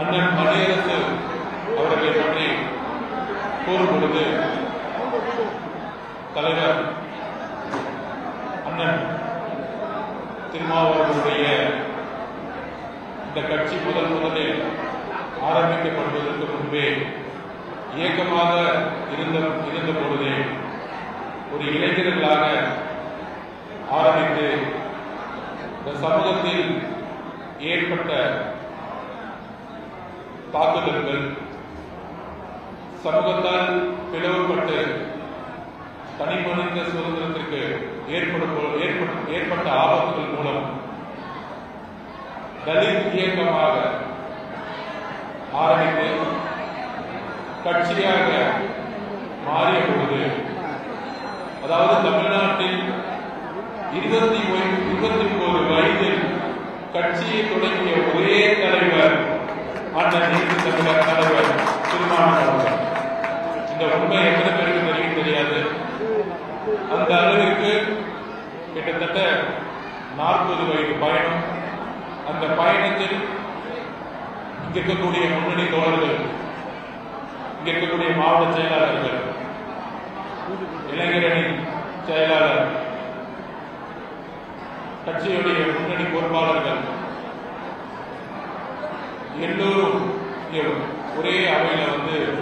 அண்ணன் மணியரசு அவர்களை பற்றி கூறும் பொழுது தலைவர் அண்ணன் திருமாவளவனுடைய இந்த கட்சி முதலில் ஆரம்பிக்கப்படுவதற்கு முன்பே இயக்கமாக இருந்த பொழுதே ஒரு இளைஞர்களாக ஆரம்பித்து இந்த சமூகத்தில் ஏற்பட்ட தாக்குதல்கள், சமூகத்தால் பிளவுபட்டு தனிமனித சுதந்திரத்திற்கு ஏற்பட்ட ஆபத்துகள் மூலம் தலித் இயக்கமாக ஆரம்பித்து கட்சியாக மாறிய பொழுது, அதாவது தமிழ்நாட்டில் 21 வயதில் கட்சியை தொடங்கிய ஒரே தலைவர் அண்ணன் தமிழர் தலைவர் திருமாவளவன். இந்த உண்மை எத்தனை பேருக்கு தெரியாது. அந்த அளவிற்கு கிட்டத்தட்ட 40 வயது பயணம். அந்த பயணத்தில் இங்க இருக்கக்கூடிய முன்னணி தோழர்கள், இங்க இருக்கக்கூடிய மாவட்ட செயலாளர்கள், இளைஞரணி செயலாளர், கட்சியுடைய முன்னணி பொறுப்பாளர்கள் எல்லோரும் ஒரே அவையில்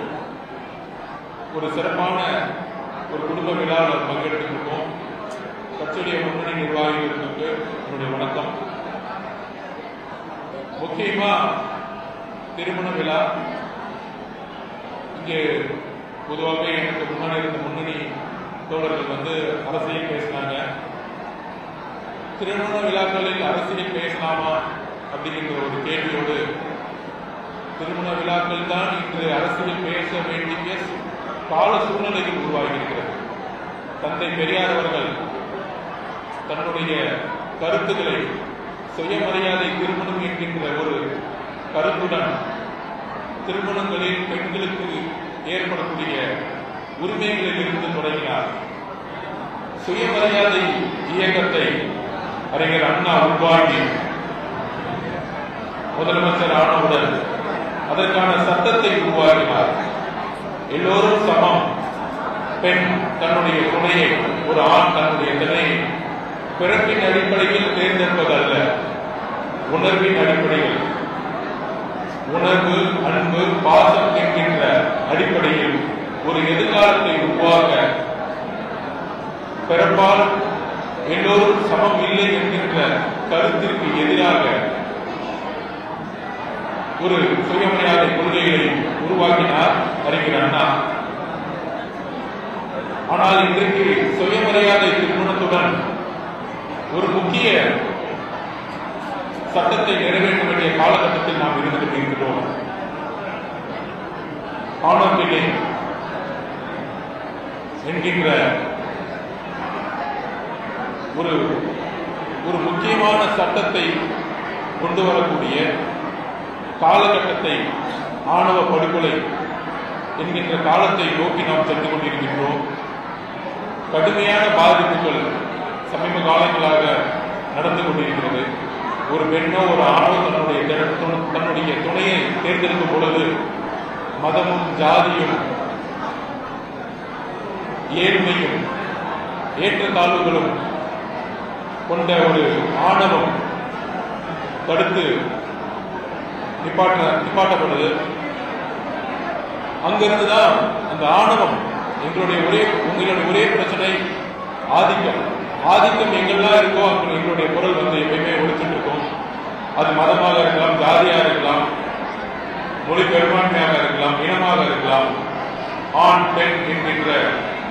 ஒரு சிறப்பான ஒரு குடும்ப விழாவில் பங்கெடுத்துருக்கோம். கட்சியுடைய முன்னணி நிர்வாகிகளுக்கு என்னுடைய வணக்கம். முக்கியமா திருமண விழா, இங்கே பொதுவாகவே எனக்கு முன்னாடி இருந்த முன்னணி தோழர்கள் அரசியல் பேசினாங்க. திருமண விழாக்களில் அரசியல் பேசலாமா அப்படிங்கிற ஒரு கேள்வியோடு, திருமண விழாக்கள் தான் இன்று அரசியல் பேச வேண்டிய கால சூழ்நிலையில் உருவாகியிருக்கிறது. தந்தை பெரியார் அவர்கள் தன்னுடைய கருத்துக்களை சுயமரியாதை திருமணம் என்கின்ற ஒரு கருத்துடன் திருமணங்களில் பெண்களுக்கு ஏற்படக்கூடிய உரிமைகளில் இருந்து தொடங்கினார். சுயமரியாதை இயக்கத்தை அறிஞர் அண்ணா உருவாக்கி முதலமைச்சர் ஆனவுடன் அதற்கான சட்டத்தை உருவாக்கினார். எல்லோரும் சமம், பெண் தன்னுடைய துணையை, ஒரு ஆண் தன்னுடைய துணையை பிறப்பின் அடிப்படையில் தேர்ந்தெடுப்பதல்ல, உணர்வின் அடிப்படையில், உணர்வு, அன்பு, பாசம் என்கின்ற அடிப்படையில் ஒரு எதிர்காலத்தை உருவாக்க, பிறப்பால் எல்லோரும் சமம் இல்லை என்கின்ற கருத்திற்கு எதிராக ஒரு சுயமரியாதை கொள்கைகளை உருவாக்கினார் அறிஞர் அண்ணா. ஆனால் இன்றைக்கு சுயமரியாதை திருமணத்துடன் ஒரு முக்கிய சட்டத்தை நிறைவேற்ற வேண்டிய காலகட்டத்தில் நாம் இருந்து கொண்டிருக்கிறோம். ஆணர் கில்லிங் என்கின்ற ஒரு முக்கியமான சட்டத்தை கொண்டு வரக்கூடிய காலகட்டத்தை, ஆணவ படுகொலை என்கின்ற காலத்தை நோக்கி நாம் சென்று கொண்டிருக்கின்றோம். கடுமையான பாதிப்புகள் சமீப காலங்களாக நடந்து கொண்டிருக்கிறது. ஒரு பெண்ணோ ஒரு ஆணோ தன்னுடைய துணையை தேர்ந்தெடுக்கும் பொழுது மதமும் ஜாதியும் ஏழ்மையும் ஏற்றத்தாழ்வுகளும் கொண்ட ஒரு ஆணவம் தடுத்து நிப்பாட்டப்படுது. அங்கிருந்துதான் அந்த ஆணவம் உங்களுடைய ஒரே பிரச்சனை ஆதிக்கம் எங்கெல்லாம் இருக்கோ அங்கே எங்களுடைய குரல் எப்பயுமே ஒழிச்சுட்டு இருக்கும். அது மதமாக இருக்கலாம், ஜாதியாக இருக்கலாம், மொழி பெரும்பான்மையாக இருக்கலாம், இனமாக இருக்கலாம், ஆண் பெண் என்கின்ற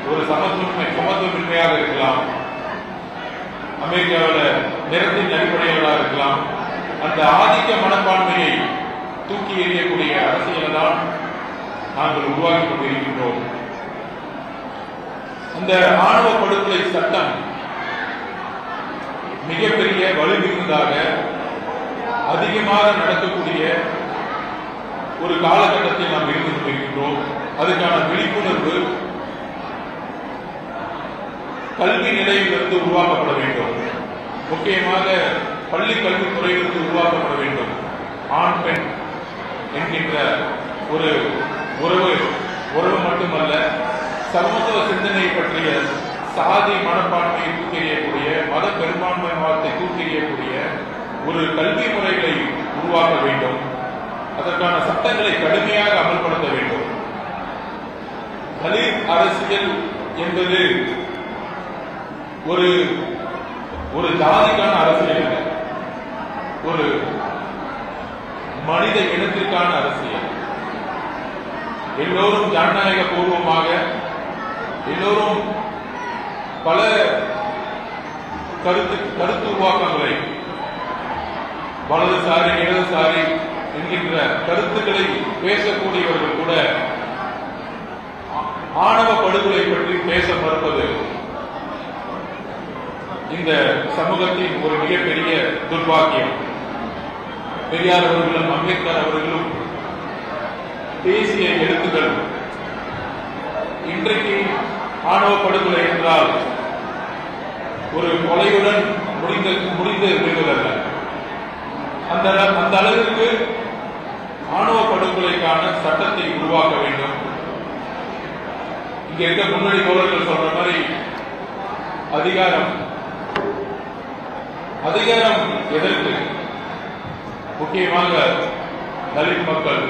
ஒரு சமத்துவமின்மையாக இருக்கலாம், அமெரிக்காவில் நிறத்தின் அடிப்படையிலாக இருக்கலாம். அந்த ஆதிக்க மனப்பான்மையை தூக்கி எறியக்கூடிய அரசியலை தான் நாங்கள் உருவாக்கி கொண்டிருக்கின்றோம். அந்த ஆணவ படுகொலை சட்டம் மிகப்பெரிய வலுமிகுந்ததாக அதிகமாக நடக்கக்கூடிய ஒரு காலகட்டத்தில் நாம் இருந்து கொண்டிருக்கின்றோம். அதுக்கான விழிப்புணர்வு கல்வி நிலையிலிருந்து உருவாக்கப்பட வேண்டும். முக்கியமாக பள்ளி கல்வித்துறையிலிருந்து உருவாக்கப்பட வேண்டும். ஆண் பெண் என்கின்ற ஒரு உறவு உறவு மட்டுமல்ல, சமத்துவ சிந்தனை பற்றிய சாதி மனப்பான்மையை தூக்கெறியக்கூடிய, மத பெரும்பான்மைவாதத்தை தூக்கெறியக்கூடிய ஒரு கல்வி முறைகளை உருவாக்க வேண்டும். அதற்கான சட்டங்களை கடுமையாக அமல்படுத்த வேண்டும். தலித் அரசியல் என்பது ஒரு ஒரு ஜாதிக்கான அரசியல் இல்லை, ஒரு மனித இனத்திற்கான அரசியல். எல்லோரும் ஜனநாயக பூர்வமாக, எல்லோரும் பல கருத்து உருவாக்கங்களை, வலதுசாரி இடதுசாரி என்கின்ற கருத்துக்களை பேசக்கூடியவர்கள் கூட ஆணவ படுகொலை பற்றி பேச மறுப்பது இந்த சமூகத்தின் ஒரு மிகப்பெரிய துர்பாக்கியம். பெரியார் அவர்களும் அம்பேத்கர் அவர்களும் பேசிய எழுத்துக்கள் இன்றைக்கு ஆணவ படுகொலை என்றால் ஒரு கொலையுடன் முடிந்து விடுவதல்ல. அந்த அளவிற்கு ஆணவ படுகொலைக்கான சட்டத்தை உருவாக்க வேண்டும். இங்க இருக்க முன்னணி தோழர்கள் சொல்ற மாதிரி அதிகாரம் எதற்கு? முக்கியமாக தலித் மக்கள்,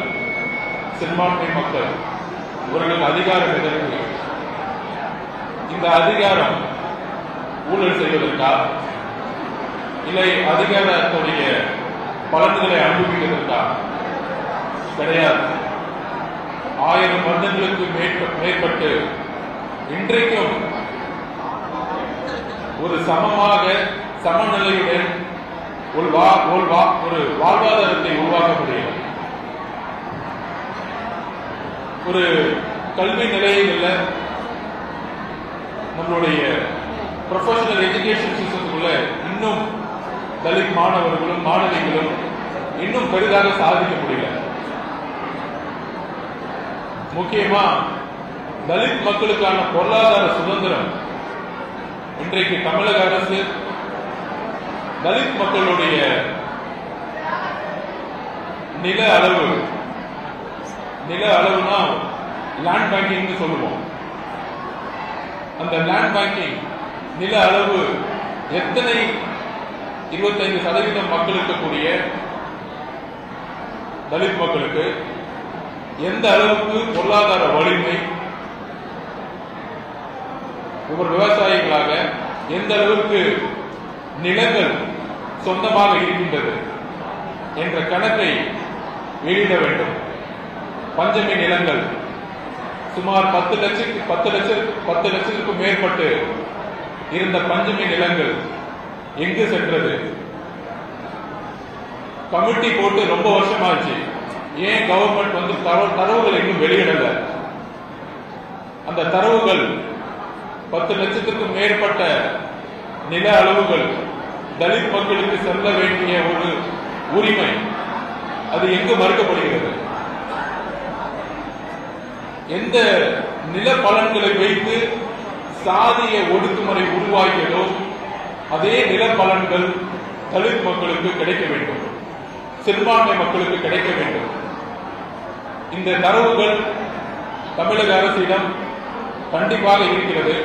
சிறுபான்மை மக்கள், இவர்கள் அதிகாரம் எதற்கு? இந்த அதிகாரம் ஊழல் செய்வதற்கா, இல்லை அதிகாரத்துடைய பலன்களை அனுபவிப்பதற்கா? கிடையாது. 1000 வருடங்களுக்கு மேற்பட்டு இன்றைக்கும் ஒரு சமநிலையுடன் ஒரு வாழ்வாதாரத்தை உருவாக்க முடியும். ஒரு கல்வி நிலையில் இல்ல, நம்மளுடைய ப்ரொஃபஷனல் எஜுகேஷன் சிஸ்டத்துக்குள்ள இன்னும் தலித் மாணவர்களும் மாணவிகளும் இன்னும் பெரிதாக சாதிக்க முடியல. முக்கியமா தலித் மக்களுக்கான பொருளாதார சுதந்திரம் இன்றைக்கு தமிழக அரசு தலித் மக்களுடைய நில அளவுனா லேண்ட் பேங்கிங் சொல்லுவோம். அந்த லேண்ட் பேங்கிங் நில அளவு எத்தனை 25% மக்கள் இருக்கக்கூடிய தலித் மக்களுக்கு எந்த அளவுக்கு பொருளாதார வலிமை, இவர் விவசாயிகளாக எந்த அளவுக்கு நிலங்கள் சொந்தமாக இருக்கின்றது என்ற கணக்கை வெளியிட வேண்டும். பஞ்சமி நிலங்கள் சுமார் 10 லட்சத்துக்கும் மேற்பட்டு இருந்த பஞ்சமி நிலங்கள் எங்கு சென்றது? கமிட்டி போட்டு ரொம்ப வருஷமாச்சு. ஏன் கவர்மெண்ட் வந்து தரவுகள் இன்னும் வெளியிடல? அந்த தரவுகள் 10 லட்சத்துக்கும் மேற்பட்ட நில அளவுகள் தலித் மக்களுக்கு செல்ல வேண்டிய ஒரு உரிமை, அது எங்கு மறுக்கப்படுகிறது? எந்த நில பலன்களை வைத்து சாதிய ஒடுக்குமுறை உருவாகியதோ அதே நில பலன்கள் தலித் மக்களுக்கு கிடைக்க வேண்டும், சிறுபான்மை மக்களுக்கு கிடைக்க வேண்டும். இந்த தரவுகள் தமிழக அரசிடம் கண்டிப்பாக இருக்கிறது.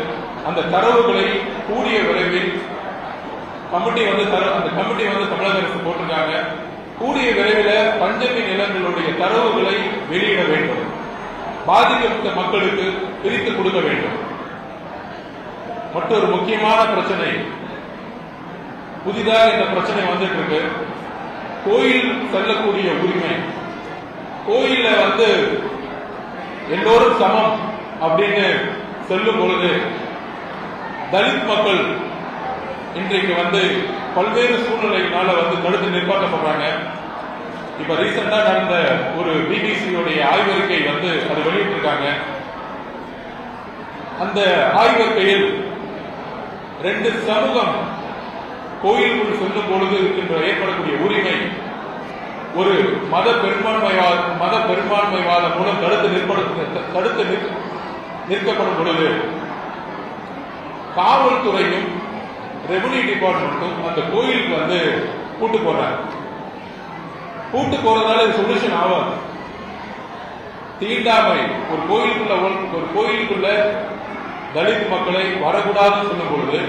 அந்த தரவுகளை கூடிய விரைவில் அந்த கமிட்டி வந்து தமிழக அரசு போட்டிருக்காங்க. கூடிய விரைவில் பஞ்சமி நிலங்களுடைய தரவுகளை வெளியிட வேண்டும். பாதிக்கப்பட்ட மக்களுக்கு பிரித்து கொடுக்க வேண்டும். மற்றொரு முக்கியமான பிரச்சனை, புதிதாக இந்த பிரச்சனை வந்துட்டு இருக்கு. கோயில் செல்லக்கூடிய உரிமை. கோயில வந்து எல்லோரும் சமம் அப்படின்னு செல்லும் பொழுது தலித் மக்கள் இன்றைக்கு வந்து பல்வேறு சூழ்நிலையினால வந்து தடுத்து நிற்பாட்டப்படுறாங்க. இப்ப ரீசெண்டா நடந்த ஒரு பிபிசியுடைய ஆய்வறிக்கை வந்து அதை வெளியிட்டிருக்காங்க. அந்த ஆய்வறிக்கையில் 2 சமூகம் கோயிலுக்குள் செல்லும் பொழுது இருக்கின்ற ஏற்படக்கூடிய உரிமை ஒரு மத பெரும்பான்மைவாதம் மூலம் தடுத்து நிற்கப்படும் பொழுது காவல்துறையும் ரெவன்யூ டிபார்ட்மெண்ட்டும் அந்த கோயிலுக்கு வந்து கூட்டு போறாங்க. கூட்டு போறதால சொல்யூஷன் ஆகாது. தீண்டாமை ஒரு கோயிலுக்குள்ள தலித் மக்களை வரக்கூடாதுன்னு சொல்லும் பொழுது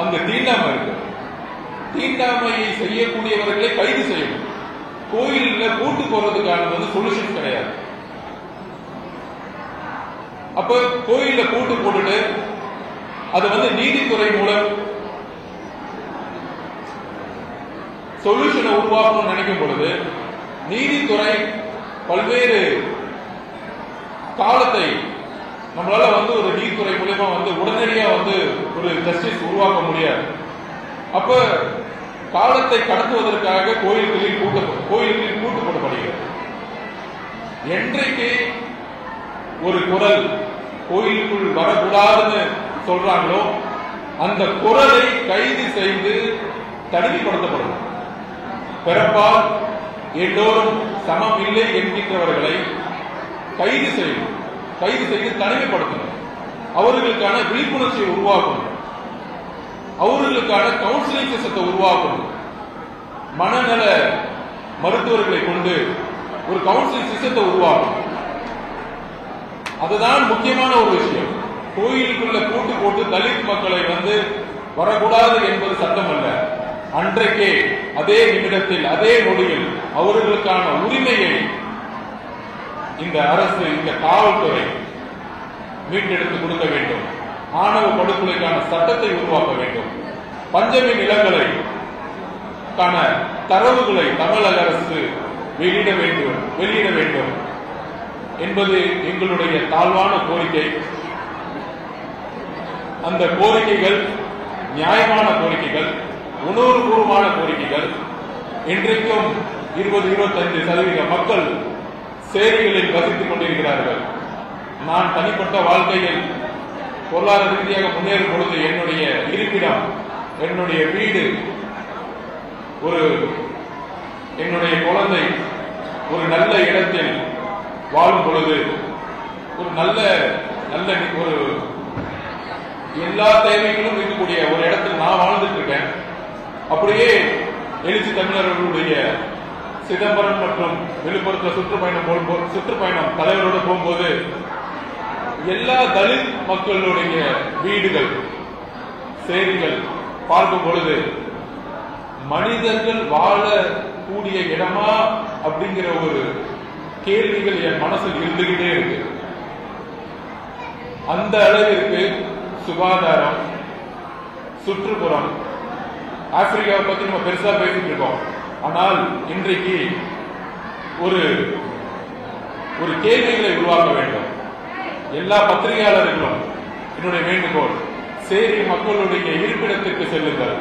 அங்க தீண்டாமை இருக்கு. தீண்டாமையை செய்யக்கூடியவர்களை கைது செய்யணும். கோயிலில் கூட்டு போறதுக்கான சொல்யூஷன் கிடையாது. அப்ப கோயில கூட்டு போட்டுட்டு அது நீதித்துறை மூலம் சொல்யூஷனை உருவாக்கணும்னு நினைக்கும் பொழுது நீதித்துறை பல்வேறு காலத்தை நம்மளால ஒரு நீதித்துறை மூலமா உடனடியா ஒரு ஜஸ்டிஸ் உருவாக்க முடியாது. அப்ப காலத்தை கடத்துவதற்காக கோயில்களில் கூட்டு போடப்படுகிறது. என்றைக்கு ஒரு குரல் கோயிலுக்குள் வரக்கூடாதுன்னு சொல்றாங்களோ அந்த குரலை கைது செய்து தனிமைப்படுத்தப்படும். பிறப்பால் எல்லோரும் சமம் இல்லை என்கின்றவர்களை கைது செய்து தனிமைப்படுத்தணும். அவர்களுக்கான விழிப்புணர்ச்சியை உருவாக்கணும். அவர்களுக்கான கவுன்சிலிங் சிஸ்டத்தை உருவாக்கணும். மனநல மருத்துவர்களை கொண்டு ஒரு கவுன்சிலிங் சிஸ்டத்தை உருவாக்கணும். அதுதான் முக்கியமான ஒரு விஷயம். கோயிலுக்குள்ள கூட்டு போட்டு தலித் மக்களை வரக்கூடாது என்பது சட்டம் அல்ல. அன்றைக்கே அதே நிமிடத்தில் அதே நொடியில் அவர்களுக்கான உரிமையை இந்த அரசு, இந்த காவல்துறை மீட்டெடுத்து கொடுக்க வேண்டும். ஆணவ படுகொலைக்கான சட்டத்தை உருவாக்க வேண்டும். பஞ்சமி நிலங்களை தரவுகளை தமிழக அரசு வெளியிட வேண்டும் என்பது எங்களுடைய தாழ்வான கோரிக்கை. அந்த கோரிக்கைகள் நியாயமான கோரிக்கைகள், உணர்வுபூர்வமான கோரிக்கைகள். இன்றைக்கும் 20-25% மக்கள் சேரிகளில் வசித்துக் கொண்டிருக்கிறார்கள். நான் தனிப்பட்ட வாழ்க்கையில் பொருளாதார ரீதியாக முன்னேறும் பொழுது என்னுடைய இருப்பிடம், என்னுடைய வீடு, என்னுடைய குழந்தை ஒரு நல்ல இடத்தில் வாழும் பொழுது ஒரு நல்ல ஒரு எல்லா தேவைகளும் இருக்கக்கூடிய ஒரு இடத்தில் நான் வாழ்ந்துட்டு இருக்கேன். அப்படியே எழுச்சி தமிழர்களுடைய சிதம்பரம் மற்றும் விழுப்புரத்தில் சுற்றுப்பயணம் தலைவரோடு போகும்போது எல்லா தலித் மக்களுடைய வீடுகள், சேரிகள் பார்க்கும் பொழுது மனிதர்கள் வாழக்கூடிய இடமா அப்படிங்கிற ஒரு கேள்விகள் என் மனசில் இருந்துகிட்டே இருக்கு. அந்த அளவிற்கு சுகாதாரம், சுற்றுப்புறம், ஆப்பிரிக்காவை பத்தி நம்ம பெருசா பேசிட்டு இருக்கோம். ஆனால் இன்றைக்கு ஒரு கேள்விகளை உருவாக்க வேண்டும். எல்லா பத்திரிகையாளர்களும் என்னுடைய வேண்டுகோள், சேரி மக்களுடைய இருப்பிடத்திற்கு செல்லுங்கள்.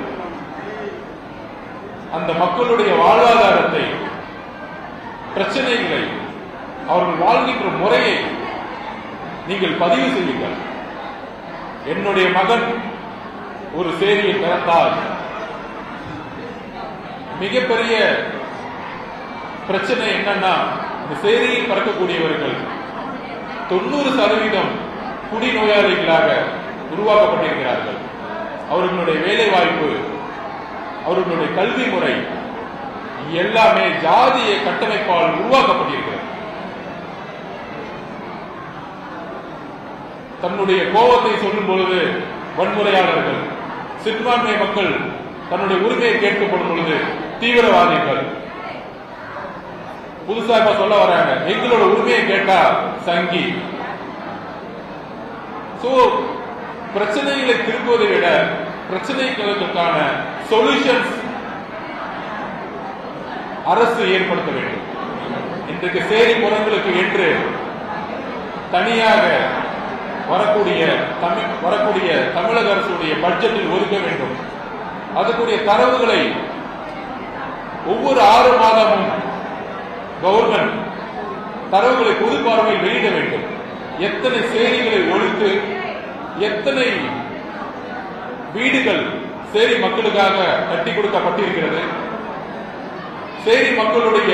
அந்த மக்களுடைய வாழ்வாதாரத்தை, பிரச்சனைகளை, அவர்கள் வாழ்கின்ற முறையை நீங்கள் பதிவு செய்யுங்கள். என்னுடைய மகன் ஒரு சேரியை பிறந்தால் மிகப்பெரிய பிரச்சனை என்னன்னா, இந்த சேரியில் பிறக்கக்கூடியவர்கள் 90% குடிநோயாளிகளாக உருவாக்கப்பட்டிருக்கிறார்கள். அவர்களுடைய வேலை வாய்ப்பு, அவர்களுடைய கல்வி முறை எல்லாமே ஜாதிய கட்டமைப்பால் உருவாக்கப்பட்டிருக்கிறது. தன்னுடைய கோபத்தை சொல்லும் பொழுது வன்முறையாளர்கள், சிறுபான்மை மக்கள் தன்னுடைய உரிமையை கேட்கப்படும் பொழுது தீவிரவாதிகள், புதுசா இப்ப சொல்ல வராங்க எங்களோட உரிமையை கேட்டா சங்கி. பிரச்சனைகளை திருப்புவதை விட பிரச்சனைகளுக்கான சொல்யூஷன்ஸ் அரசு ஏற்படுத்த வேண்டும். இன்றைக்கு சேரி புறங்களுக்கு என்று தனியாக வரக்கூடிய தமிழக அரசுடைய பட்ஜெட்டில் ஒதுக்க வேண்டும். அதுக்குரிய தரவுகளை ஒவ்வொரு 6 மாதமும் கவர்மெண்ட் தரவுகளை பொது பார்வையில் வெளியிட வேண்டும். எத்தனை சேரிகளை ஒழித்து எத்தனை வீடுகள் சேரி மக்களுக்காக கட்டி கொடுக்கப்பட்டிருக்கிறது, சேரி மக்களுடைய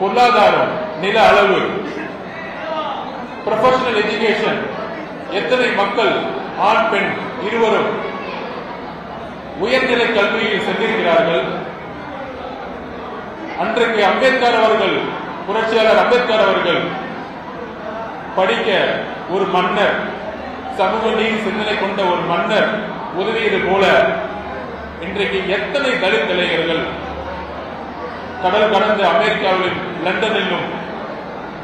பொருளாதாரம், நில அளவு, ப்ரொஃபஷனல் எஜுகேஷன், எத்தனை மக்கள் ஆண் பெண் இருவரும் உயர்நிலை கல்வியில் சென்றிருக்கிறார்கள். அன்றைக்கு அம்பேத்கர் அவர்கள் புரட்சியாளர் அம்பேத்கர் அவர்கள் படிக்க ஒரு மன்னர், சமூக நீதி சிந்தனை கொண்ட ஒரு மன்னர் உதவியது போல இன்றைக்கு எத்தனை தலித் இளைஞர்கள் கடல் கடந்த அமெரிக்காவிலும் லண்டனிலும்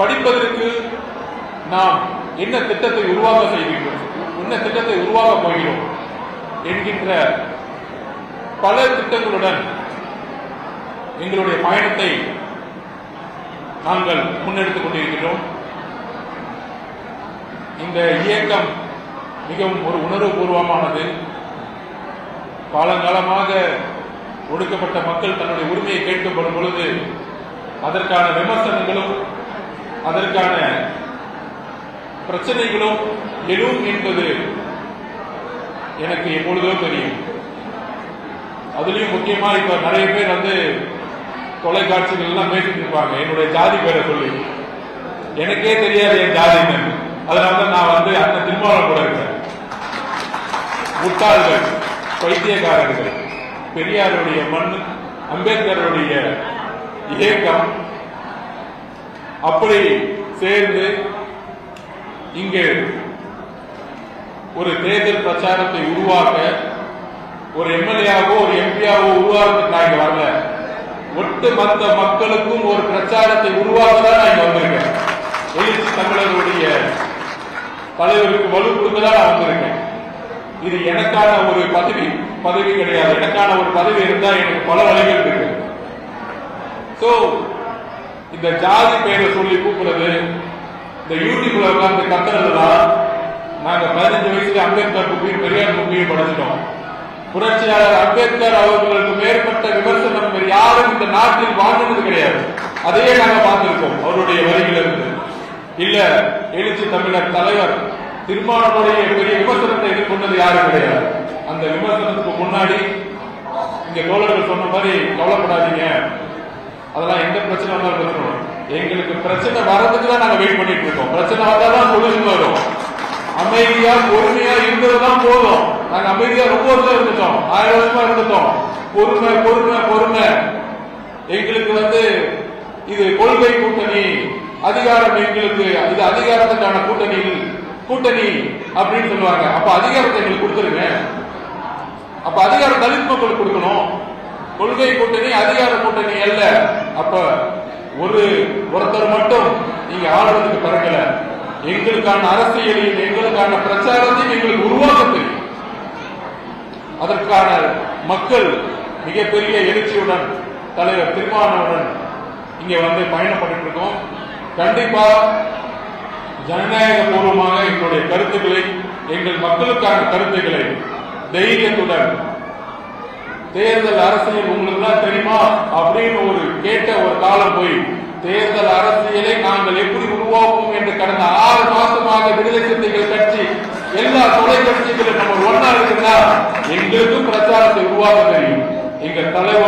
படிப்பதற்கு நாம் என்ன திட்டத்தை உருவாக்க செய்கிறோம், என்ன திட்டத்தை உருவாக்க போகிறோம் என்கின்ற பல திட்டங்களுடன் எங்களுடைய பயணத்தை நாங்கள் முன்னெடுத்துக் கொண்டிருக்கிறோம். இந்த இயக்கம் மிகவும் ஒரு உணர்வுபூர்வமானது. காலங்காலமாக ஒடுக்கப்பட்ட மக்கள் தன்னுடைய உரிமையை கேட்கப்படும் பொழுது அதற்கான விமர்சனங்களும் அதற்கான பிரச்சனைகளும் எழும் என்பது எனக்கு எப்பொழுதோ தெரியும். அதுலயும் முக்கியமா இப்ப நிறைய பேர் வந்து தொலைக்காட்சிகள் எல்லாம் பேசிட்டு இருப்பாங்க என்னுடைய ஜாதி பேரை சொல்லி. எனக்கே தெரியாது என் ஜாதின்னு. அதனாலதான் நான் வந்து அந்த திருமாவளம் கூட இருக்கேன். முட்டாள்கள், பைத்தியக்காரர்கள், பெரியாருடைய மண், அம்பேத்கருடைய இயக்கம் அப்படி சேர்ந்து இங்கு ஒரு தேர்தல் பிரச்சாரத்தை உருவாக்க ஒரு எம்எல்ஏவோ ஒரு எம்பியாவோ உருவாக்குறதுக்கு நான் இங்க வரல. ஒட்டுமொத்த மக்களுக்கும் ஒரு பிரச்சாரத்தை உருவாக்க தான் நான் இங்க வந்திருக்கேன். எழுச்சி தமிழர்களுடைய தலைவருக்கு வலு கொடுக்கதான் நான் வந்திருக்கேன். இது எனக்கான ஒரு பதவி கிடையாது. எனக்கான ஒரு பதவி இருந்தா எனக்கு பல வழிகள் இருக்கு. சோ இந்த ஜாதி பெயரை சொல்லி கூப்பிடுறது, இந்த யூடியூப்ல உட்கார்ந்து கத்துறதுதான். நாங்க 15 வயசுல அம்பேத்கர் புக்கையும் பெரியார் புக்கையும் படிச்சிட்டோம். புரட்சியாளர் அம்பேத்கர் அவர்களுக்கு மேற்பட்ட விமர்சனம் வேறு யாரும் இந்த நாட்டில் வாழ்ந்தது கிடையாது. அதையே நாங்க பார்த்திருக்கோம் அவருடைய வரிகளிலிருந்து. இல்ல எழுச்சி தமிழர் தலைவர் திருமாவளவனுடைய பெரிய விமர்சனத்தை எதிர்கொண்டது யாரும் கிடையாது. அந்த விமர்சனத்துக்கு முன்னாடி இங்க தோழர்கள் சொன்ன மாதிரி கவலைப்படாதீங்க, அதெல்லாம் எந்த பிரச்சனை வந்தாலும் இருக்கணும். எங்களுக்கு பிரச்சனை வர்றதுக்கு தான் நாங்க வெயிட் பண்ணிட்டு இருக்கோம். பிரச்சனை வந்தாதான் சொல்யூஷன் வரும். அமைதியா பொறுமையா இருந்ததுதான் போதும். நாங்க அமைதியா ரொம்ப வருஷம் இருந்துட்டோம், 1000 வருஷமா இருந்துட்டோம். பொறுமை பொறுமை பொறுமை. எங்களுக்கு வந்து இது கொள்கை கூட்டணி, அதிகாரம் எங்களுக்கு இது அதிகாரத்துக்கான கூட்டணி அப்படின்னு சொல்லுவாங்க. அப்ப அதிகாரத்தை எங்களுக்கு கொடுத்துருங்க. அப்ப அதிகாரம் தலித் மக்களுக்கு கொடுக்கணும். கொள்கை கூட்டணி அதிகார கூட்டணி அல்ல. அப்ப ஒருத்தர் மட்டும் நீங்க ஆளுறதுக்கு பிறக்கல. எங்களுக்கான அரசியலையும் எங்களுக்கான பிரச்சாரத்தையும் எங்களுக்கு உருவாக்க தெரியும். அதற்கான மக்கள் மிகப்பெரிய எழுச்சியுடன் தலைவர் திருமாவளவனுடன் இங்க வந்து பயணப்பட்டு இருக்கோம். கண்டிப்பா ஜனநாயக பூர்வமாக எங்களுடைய கருத்துக்களை, எங்கள் மக்களுக்கான கருத்துக்களை தைரியத்துடன், தேர்தல் அரசியல் உங்களுக்கு தான் தெரியுமா அப்படின்னு கேட்ட ஒரு காலம் போய் தேர்தல் அரசியலை நாங்கள் எப்படி உருவாக்குவோம் என்று கடந்த 6 மாசமாக விடுதலை சிறுத்தைகள் கட்சி எல்லா தொலைக்காட்சிகளும் நம்ம ஒன்னா இருக்குன்னா எங்களுக்கும் பிரச்சாரத்தை உருவாக்க தெரியும். எங்க தலைவர்